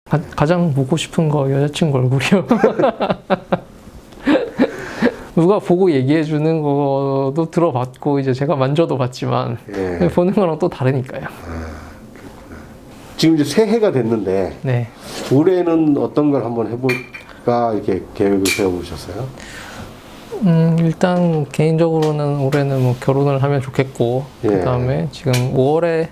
가장 보고 싶은 거 여자친구 얼굴이요. 누가 보고 얘기해 주는 것도 들어봤고 이제 제가 만져도 봤지만 예. 보는 거랑 또 다르니까요. 지금 이제 새해가 됐는데 네. 올해는 어떤 걸 한번 해볼까 이렇게 계획을 세워보셨어요? 일단 개인적으로는 올해는 뭐 결혼을 하면 좋겠고 예. 그다음에 지금 5월에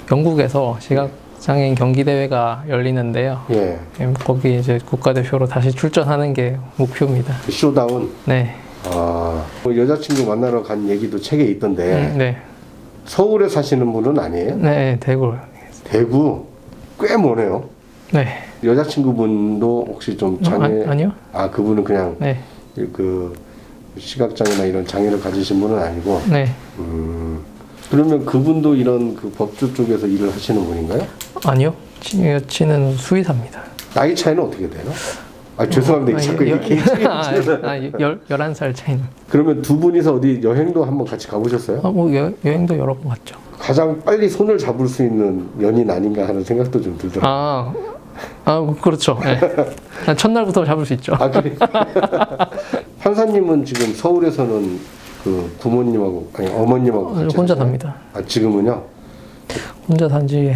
영국에서 시각장애인 경기대회가 열리는데요. 예. 거기 이제 국가대표로 다시 출전하는 게 목표입니다. 그 쇼다운. 네. 뭐 여자친구 만나러 간 얘기도 책에 있던데 네. 서울에 사시는 분은 아니에요? 네, 대구. 대구 꽤 머네요. 네. 여자친구분도 혹시 좀 장애? 아니요. 아 그분은 그냥 네. 그 시각장애나 이런 장애를 가지신 분은 아니고. 네. 그러면 그분도 이런 그 법조 쪽에서 일을 하시는 분인가요? 아니요. 여친은 수의사입니다. 나이 차이는 어떻게 돼요? 아 죄송합니다. 자꾸 이렇게 11살 차이는. 그러면 두 분이서 어디 여행도 한번 같이 가보셨어요? 뭐 여행도 여러 번 갔죠. 가장 빨리 손을 잡을 수 있는 연인 아닌가 하는 생각도 좀 들더라고요. 그렇죠. 네. 첫날부터 잡을 수 있죠. 아 그래? 판사님은 지금 서울에서는 그 부모님하고 아니 어머님하고 같이 혼자 사세요? 삽니다. 아 지금은요? 혼자 산지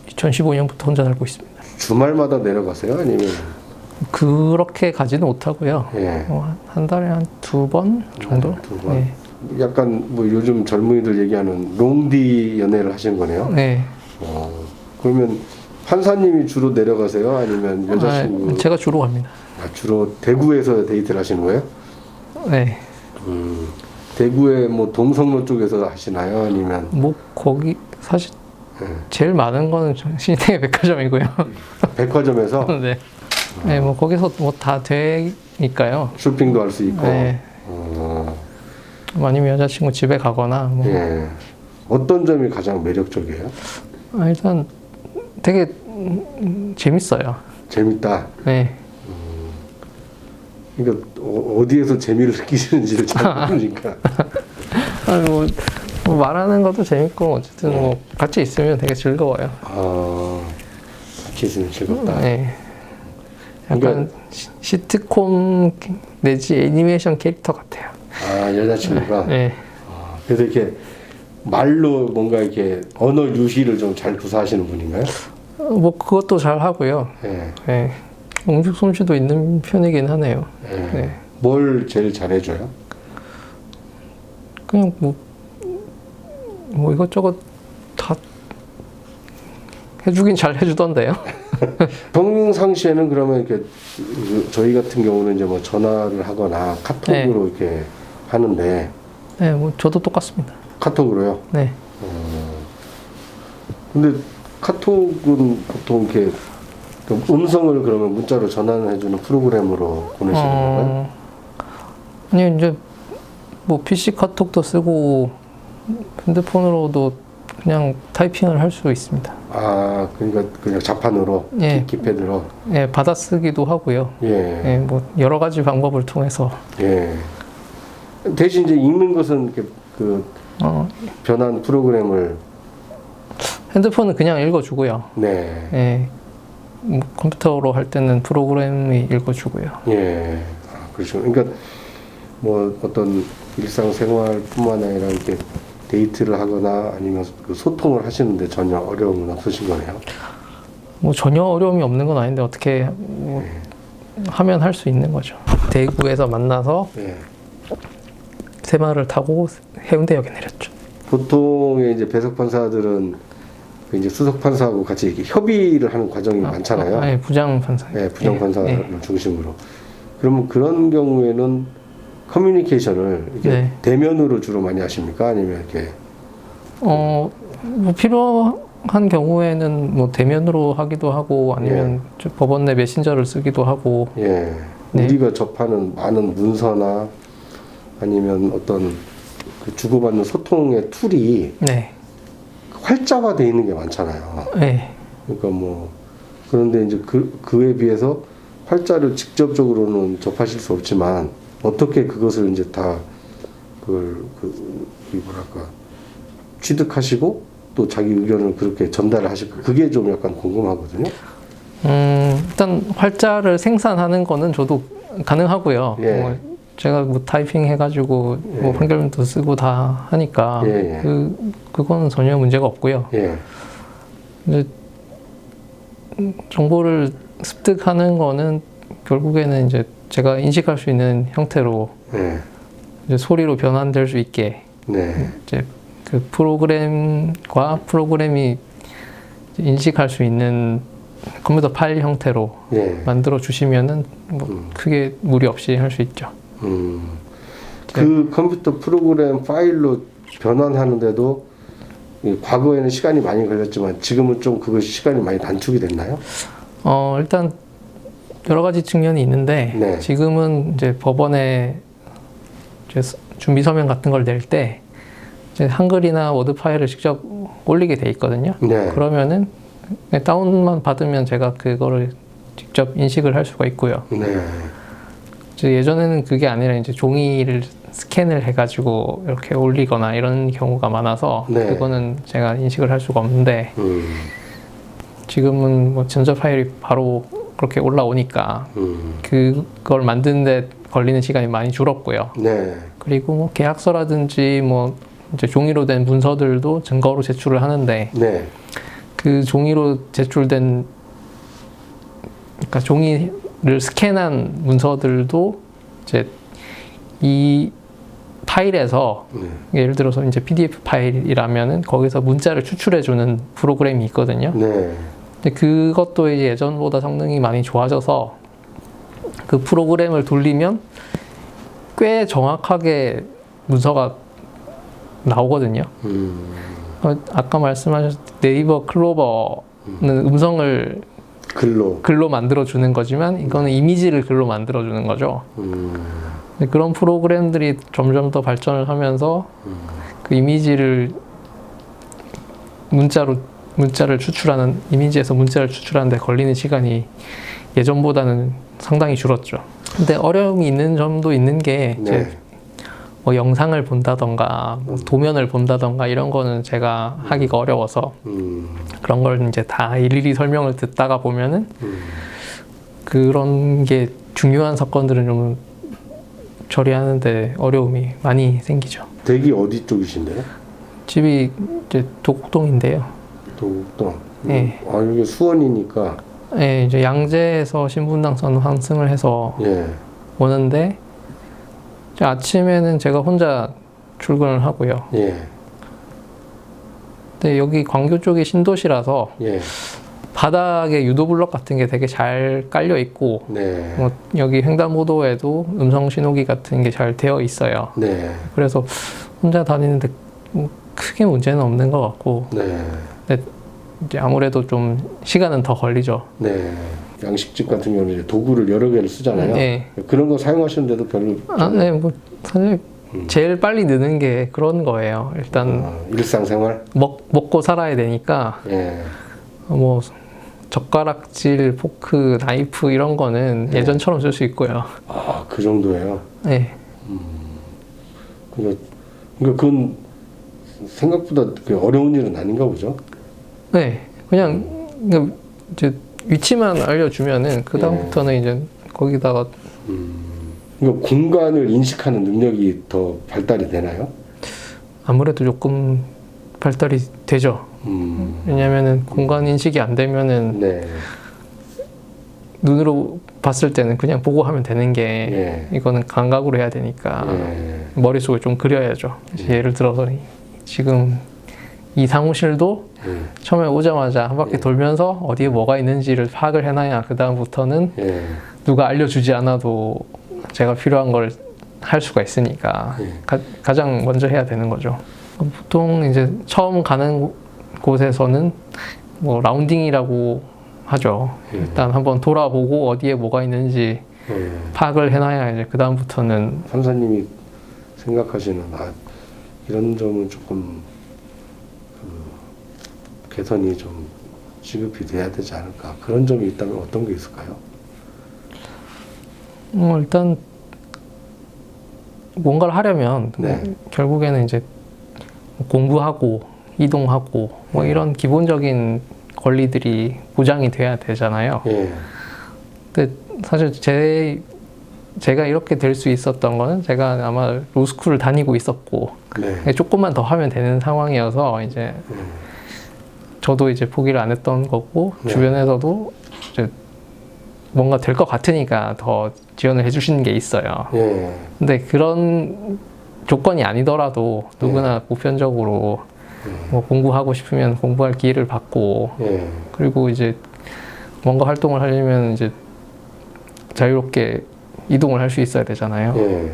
2015년부터 혼자 살고 있습니다. 주말마다 내려가세요? 아니면? 그렇게 가지는 못하고요. 예. 한 달에 한 2번 정도? 두 번? 네. 약간 뭐 요즘 젊은이들 얘기하는 롱디 연애를 하시는 거네요? 네. 그러면 판사님이 주로 내려가세요? 아니면 여자친구? 제가 주로 갑니다. 주로 대구에서 데이트를 하시는 거예요? 네. 대구에 뭐 동성로 쪽에서 하시나요? 아니면? 뭐 거기 사실 네. 제일 많은 거는 신세계 백화점이고요. 백화점에서 네. 네, 뭐 거기서 뭐 다 되니까요. 쇼핑도 할 수 있고. 네. 아니면 여자친구 집에 가거나 뭐. 예. 어떤 점이 가장 매력적이에요? 일단 되게 재밌어요. 재밌다. 네. 그러니까 어디에서 재미를 느끼시는지를 잘 모르니까. 뭐 말하는 것도 재밌고 어쨌든 뭐 같이 있으면 되게 즐거워요. 같이 있으면 즐겁다. 네. 약간 그러니까, 시트콤 내지 애니메이션 캐릭터 같아요. 여자친구가. 네. 그래서 이렇게 말로 뭔가 이렇게 언어 유희를 좀 잘 구사하시는 분인가요? 뭐 그것도 잘 하고요. 예. 네. 음식 솜씨도 있는 편이긴 하네요. 예. 네. 뭘 제일 잘해줘요? 그냥 뭐 이것저것 다 해주긴 잘 해주던데요. 평상시에는 그러면 이렇게 저희 같은 경우는 이제 뭐 전화를 하거나 카톡으로 이렇게 하는데. 네, 뭐 저도 똑같습니다. 카톡으로요? 네. 근데 카톡은 보통 이렇게 음성을 그러면 문자로 전환을 해주는 프로그램으로 보내시는 건가요? 아니 이제 뭐 PC 카톡도 쓰고 핸드폰으로도 그냥 타이핑을 할 수 있습니다. 그러니까 그냥 자판으로, 예. 키패드로. 예, 받아쓰기도 하고요. 예. 예, 뭐 여러 가지 방법을 통해서. 예. 대신 이제 읽는 것은 이렇게 그 변환 프로그램을. 핸드폰은 그냥 읽어주고요. 네. 예, 뭐 컴퓨터로 할 때는 프로그램이 읽어주고요. 예. 그렇죠. 그러니까 뭐 어떤 일상생활뿐만 아니라 이렇게 데이트를 하거나 아니면 그 소통을 하시는데 전혀 어려움은 없으신 거네요. 뭐 전혀 어려움이 없는 건 아닌데 어떻게 뭐 하면 할 수 있는 거죠. 대구에서 만나서 새마을을 타고 해운대역에 내렸죠. 보통의 이제 배석 판사들은 이제 수석 판사하고 같이 이렇게 협의를 하는 과정이 많잖아요. 네, 부장 판사. 네, 부장 판사를 중심으로. 그러면 그런 경우에는 커뮤니케이션을 이렇게 대면으로 주로 많이 하십니까? 아니면 이렇게? 뭐 필요한 경우에는 뭐 대면으로 하기도 하고 아니면 법원 내 메신저를 쓰기도 하고. 예. 우리가 접하는 많은 문서나 아니면 어떤 그 주고받는 소통의 툴이 활자화되어 있는 게 많잖아요. 네. 그러니까 뭐 그런데 이제 그에 비해서 활자를 직접적으로는 접하실 수 없지만 어떻게 그것을 이제 다 그걸 뭐랄까 취득하시고 또 자기 의견을 그렇게 전달을 하실까? 그게 좀 약간 궁금하거든요. 일단 활자를 생산하는 거는 저도 가능하고요. 예. 뭐 제가 뭐 타이핑 해가지고 뭐 예. 판결문도 쓰고 다 하니까 예, 예. 그건 전혀 문제가 없고요. 예. 근데 정보를 습득하는 거는 결국에는 이제 제가 인식할 수 있는 형태로 예. 이제 소리로 변환될 수 있게 네. 이제 그 프로그램과 프로그램이 인식할 수 있는 컴퓨터 파일 형태로 예. 만들어 주시면은 뭐 크게 무리 없이 할 수 있죠. 그 컴퓨터 프로그램 파일로 변환하는데도 과거에는 시간이 많이 걸렸지만 지금은 좀 그것이 시간이 많이 단축이 됐나요? 일단 여러 가지 측면이 있는데 네. 지금은 이제 법원에 이제 준비 서면 같은 걸 낼 때 이제 한글이나 워드 파일을 직접 올리게 돼 있거든요. 네. 그러면은 그냥 다운만 받으면 제가 그거를 직접 인식을 할 수가 있고요. 네. 이제 예전에는 그게 아니라 이제 종이를 스캔을 해가지고 이렇게 올리거나 이런 경우가 많아서 네. 그거는 제가 인식을 할 수가 없는데 지금은 뭐 전자 파일이 바로 그렇게 올라오니까 그걸 만드는데 걸리는 시간이 많이 줄었고요. 네. 그리고 뭐 계약서라든지 뭐 이제 종이로 된 문서들도 증거로 제출을 하는데 네. 그 종이로 제출된 그러니까 종이를 스캔한 문서들도 이제 이 파일에서 예를 들어서 이제 PDF 파일이라면은 거기서 문자를 추출해 주는 프로그램이 있거든요. 네. 근데 그것도 이제 예전보다 성능이 많이 좋아져서 그 프로그램을 돌리면 꽤 정확하게 문서가 나오거든요. 아까 말씀하셨 네이버 클로버는 음성을 글로 만들어 주는 거지만 이거는 이미지를 글로 만들어 주는 거죠. 근데 그런 프로그램들이 점점 더 발전을 하면서 그 이미지를 문자를 추출하는 이미지에서 문자를 추출하는 데 걸리는 시간이 예전보다는 상당히 줄었죠. 근데 어려움이 있는 점도 있는 게 네. 뭐 영상을 본다던가 뭐 도면을 본다던가 이런 거는 제가 하기가 어려워서 그런 걸 이제 다 일일이 설명을 듣다가 보면은 그런 게 중요한 사건들은 좀 처리하는데 어려움이 많이 생기죠. 댁이 어디 쪽이신데요? 집이 이제 도곡동인데요. 도곡동. 네. 아, 이게 수원이니까. 네, 이제 양재에서 신분당선 환승을 해서 예. 오는데 이제 아침에는 제가 혼자 출근을 하고요. 예. 근데 여기 광교 쪽이 신도시라서 예. 바닥에 유도블럭 같은 게 되게 잘 깔려 있고 네. 뭐 여기 횡단보도에도 음성 신호기 같은 게 잘 되어 있어요. 네. 그래서 혼자 다니는데 뭐 크게 문제는 없는 것 같고 네. 근데 이제 아무래도 좀 시간은 더 걸리죠. 네. 양식집 같은 경우는 이제 도구를 여러 개를 쓰잖아요. 네. 그런 거 사용하시는데도 별로 네, 뭐 사실 제일 빨리 느는 게 그런 거예요. 일단 일상생활. 먹고 살아야 되니까 예. 뭐 젓가락질, 포크, 나이프 이런 거는 예전처럼 쓸 수 있고요. 아, 그 정도예요. 네. 그러니까 그건 생각보다 어려운 일은 아닌가 보죠. 네. 그냥 이제 위치만 알려주면은 그 다음부터는 이제 거기다가 그러니까 공간을 인식하는 능력이 더 발달이 되나요? 아무래도 조금 발달이 되죠. 왜냐면은 공간 인식이 안 되면은 네. 눈으로 봤을 때는 그냥 보고 하면 되는 게 이거는 감각으로 해야 되니까 머릿속에 좀 그려야죠. 예를 들어서 지금 이 사무실도 처음에 오자마자 한 바퀴 돌면서 어디에 뭐가 있는지를 파악을 해놔야 그 다음부터는 누가 알려주지 않아도 제가 필요한 걸 할 수가 있으니까 가장 먼저 해야 되는 거죠. 보통 이제 처음 가는 곳에서는 뭐 라운딩이라고 하죠. 일단 한번 돌아보고 어디에 뭐가 있는지 파악을 해놔야 이제 그 다음부터는 판사님이 생각하시는 이런 점은 조금 개선이 좀 시급히 돼야 되지 않을까 그런 점이 있다면 어떤 게 있을까요? 일단 뭔가를 하려면 결국에는 이제 공부하고 이동하고 뭐 이런 기본적인 권리들이 보장이 돼야 되잖아요. 예. 근데 사실 제가 이렇게 될 수 있었던 거는 제가 아마 로스쿨을 다니고 있었고 네. 조금만 더 하면 되는 상황이어서 이제 저도 이제 포기를 안 했던 거고 네. 주변에서도 이제 뭔가 될 것 같으니까 더 지원을 해주시는 게 있어요. 예. 근데 그런 조건이 아니더라도 누구나 보편적으로 뭐 공부하고 싶으면 공부할 기회를 받고 예. 그리고 이제 뭔가 활동을 하려면 이제 자유롭게 이동을 할 수 있어야 되잖아요. 예.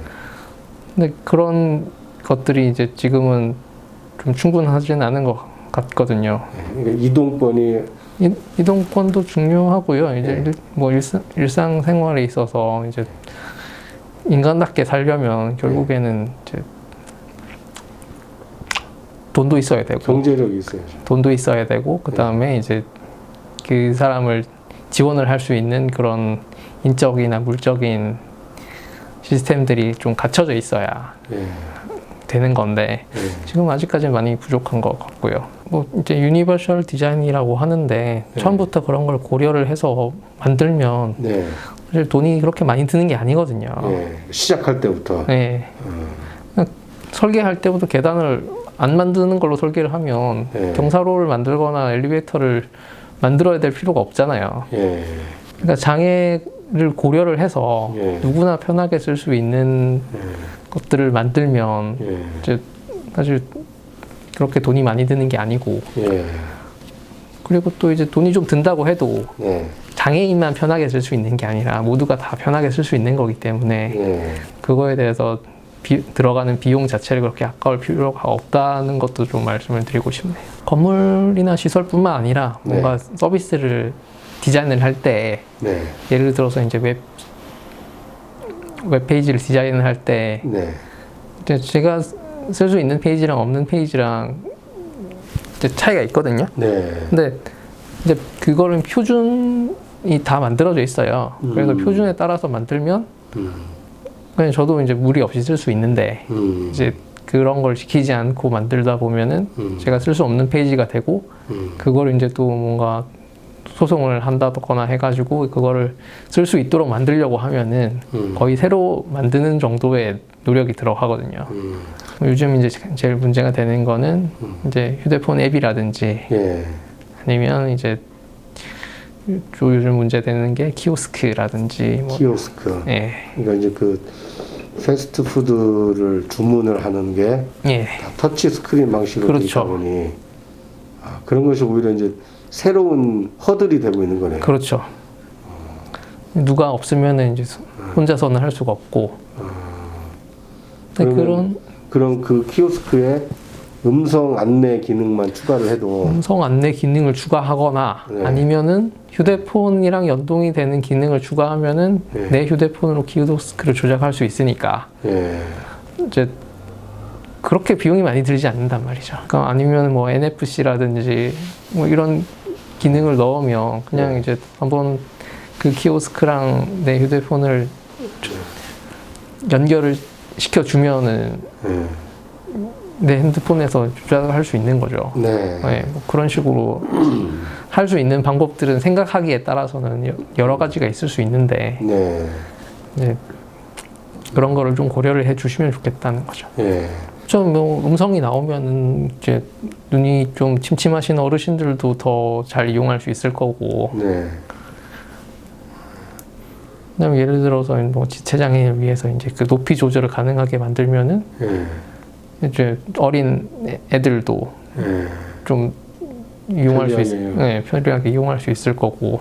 근데 그런 것들이 이제 지금은 좀 충분하지는 않은 것 같거든요. 그러니까 이동권이 이동권도 중요하고요. 이제 뭐 일상생활에 있어서 이제 인간답게 살려면 결국에는 이제 돈도 있어야 되고 경제력이 있어야죠. 돈도 있어야 되고 그 다음에 이제 그 사람을 지원을 할 수 있는 그런 인적이나 물적인 시스템들이 좀 갖춰져 있어야 예. 되는 건데 지금 아직까지는 많이 부족한 것 같고요. 뭐 이제 유니버셜 디자인이라고 하는데 처음부터 그런 걸 고려를 해서 만들면 네. 사실 돈이 그렇게 많이 드는 게 아니거든요. 예. 시작할 때부터. 네. 그냥 설계할 때부터 계단을 안 만드는 걸로 설계를 하면 경사로를 만들거나 엘리베이터를 만들어야 될 필요가 없잖아요. 예. 그러니까 장애를 고려를 해서 누구나 편하게 쓸 수 있는 것들을 만들면 이제 사실 그렇게 돈이 많이 드는 게 아니고 그리고 또 이제 돈이 좀 든다고 해도 장애인만 편하게 쓸 수 있는 게 아니라 모두가 다 편하게 쓸 수 있는 거기 때문에 그거에 대해서 들어가는 비용 자체를 그렇게 아까울 필요가 없다는 것도 좀 말씀을 드리고 싶네요. 건물이나 시설뿐만 아니라 뭔가 서비스를 디자인을 할 때 예를 들어서 이제 웹페이지를 디자인을 할 때 이제 제가 쓸 수 있는 페이지랑 없는 페이지랑 이제 차이가 있거든요. 근데 이제 그거는 표준이 다 만들어져 있어요. 그래서 표준에 따라서 만들면 그냥 저도 이제 무리 없이 쓸 수 있는데 이제 그런 걸 지키지 않고 만들다 보면은 제가 쓸 수 없는 페이지가 되고 그걸 이제 또 뭔가 소송을 한다거나 해가지고 그거를 쓸 수 있도록 만들려고 하면은 거의 새로 만드는 정도의 노력이 들어가거든요. 요즘 이제 제일 문제가 되는 거는 이제 휴대폰 앱이라든지 아니면 이제 요즘 문제되는 게 키오스크라든지 뭐 키오스크. 그러니까 이제 그 패스트푸드를 주문을 하는 게 다 터치 스크린 방식으로 되어 있다 보니 그런 것이 오히려 이제 새로운 허들이 되고 있는 거네요. 그렇죠. 누가 없으면은 이제 혼자서는 할 수가 없고. 그런 그 키오스크에 음성 안내 기능만 추가를 해도 음성 안내 기능을 추가하거나 아니면은 휴대폰이랑 연동이 되는 기능을 추가하면은 내 휴대폰으로 키오스크를 조작할 수 있으니까 이제 그렇게 비용이 많이 들지 않는단 말이죠. 그러니까 아니면 뭐 NFC라든지 뭐 이런 기능을 넣으면 그냥 이제 한번 그 키오스크랑 내 휴대폰을 연결을 시켜주면은 내 핸드폰에서 조작을 할 수 있는 거죠. 뭐 그런 식으로 할 수 있는 방법들은 생각하기에 따라서는 여러 가지가 있을 수 있는데 이제 그런 거를 좀 고려를 해주시면 좋겠다는 거죠. 좀 뭐 음성이 나오면은 이제 눈이 좀 침침하신 어르신들도 더 잘 이용할 수 있을 거고. 그다음에 예를 들어서 뭐 지체 장애인을 위해서 이제 그 높이 조절을 가능하게 만들면은 이제 어린 애들도 좀 이용할 수 편리하게 이용할 수 있을 거고.